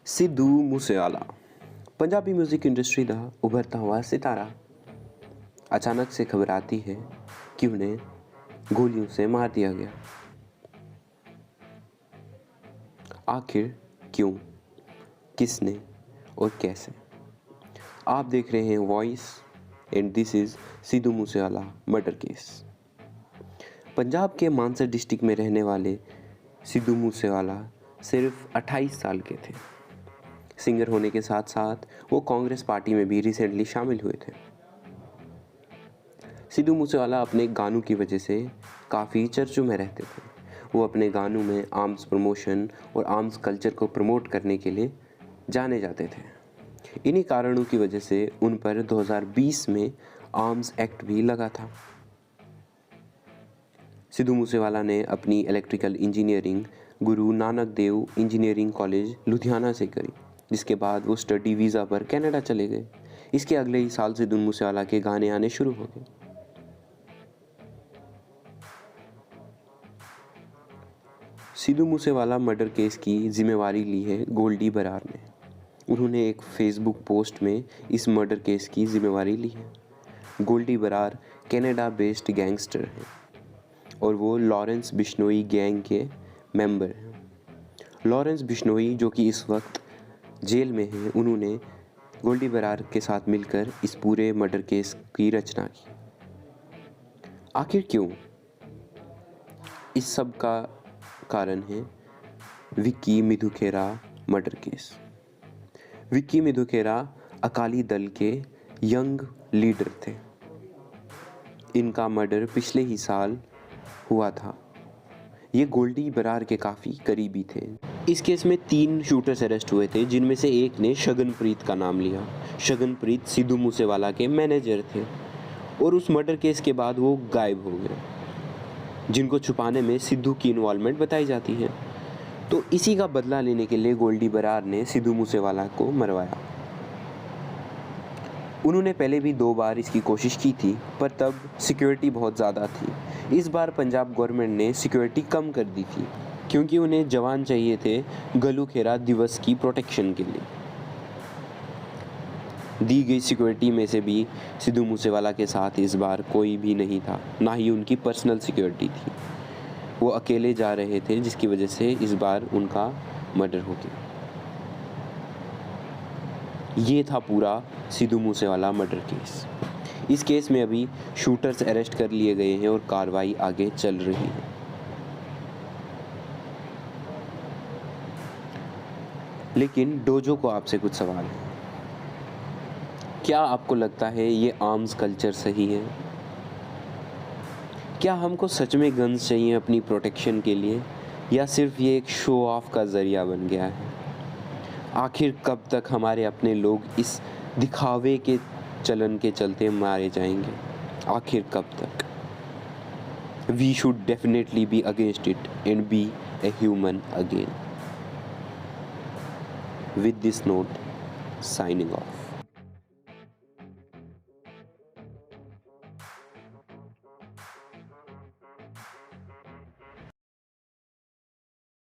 Sidhu Moosewala Punjabi music industry का उभरता हुआ सितारा। अचानक से खबर आती है कि उन्हें गोलियों से मार दिया गया। आखिर क्यों, किसने और कैसे? आप देख रहे हैं voice and this is Sidhu Moosewala murder case. Punjab के मानसा डिस्ट्रिक्ट में रहने वाले सिद्धू मूसेवाला सिर्फ 28 साल के थे। सिंगर होने के साथ साथ वो कांग्रेस पार्टी में भी रिसेंटली शामिल हुए थे। सिद्धू मूसेवाला अपने गानों की वजह से काफ़ी चर्चों में रहते थे। वो अपने गानों में आर्म्स प्रमोशन और आर्म्स कल्चर को प्रमोट करने के लिए जाने जाते थे। इन्हीं कारणों की वजह से उन पर 2020 में आर्म्स एक्ट भी लगा था। सिद्धू मूसेवाला ने अपनी electrical engineering Guru Nanak Dev engineering college Ludhiana से करी, जिसके बाद वो स्टडी वीज़ा पर कनाडा चले गए। इसके अगले ही साल सिद्धू मूसेवाला के गाने आने शुरू हो गए। सिद्धू मूसेवाला मर्डर केस की जिम्मेवारी ली है गोल्डी बरार ने। उन्होंने एक फेसबुक पोस्ट में इस मर्डर केस की जिम्मेवारी ली है। Goldy Brar Canada based gangster हैं और वो लॉरेंस बिश्नोई गैंग के मेंबर हैं। लॉरेंस बिश्नोई जो कि इस वक्त जेल में हैं, उन्होंने गोल्डी बरार के साथ मिलकर इस पूरे मर्डर केस की रचना की। आखिर क्यों? इस सब का कारण है विक्की मिधुखेरा मर्डर केस। विक्की मिधुखेरा अकाली दल के यंग लीडर थे। इनका मर्डर पिछले ही साल हुआ था। ये गोल्डी बरार के काफ़ी करीबी थे। इस केस में 3 शूटर्स अरेस्ट हुए थे, जिनमें से एक ने शगनप्रीत का नाम लिया। शगनप्रीत सिद्धू मूसेवाला के मैनेजर थे और उस मर्डर केस के बाद वो गायब हो गए, जिनको छुपाने में सिद्धू की इन्वॉल्वमेंट बताई जाती है। तो इसी का बदला लेने के लिए गोल्डी बरार ने सिद्धू मूसेवाला को मरवाया। उन्होंने पहले भी 2 बार इसकी कोशिश की थी, पर तब सिक्योरिटी बहुत ज़्यादा थी। इस बार पंजाब गवर्नमेंट ने सिक्योरिटी कम कर दी थी, क्योंकि उन्हें जवान चाहिए थे गलूखेरा दिवस की प्रोटेक्शन के लिए। दी गई सिक्योरिटी में से भी सिद्धू मूसेवाला के साथ इस बार कोई भी नहीं था, ना ही उनकी पर्सनल सिक्योरिटी थी। वो अकेले जा रहे थे, जिसकी वजह से इस बार उनका मर्डर हो गया। ये था पूरा सिद्धू मूसेवाला मर्डर केस। इस केस में अभी शूटर्स अरेस्ट कर लिए गए हैं और कार्रवाई आगे चल रही है। लेकिन डोजो को आपसे कुछ सवाल है। क्या आपको लगता है ये आर्म्स कल्चर सही है? क्या हमको सच में गन्स चाहिए अपनी प्रोटेक्शन के लिए, या सिर्फ ये एक शो ऑफ का ज़रिया बन गया है? आखिर कब तक हमारे अपने लोग इस दिखावे के चलन के चलते मारे जाएंगे? आखिर कब तक? We should definitely be against it and be a human again. With this note, signing off.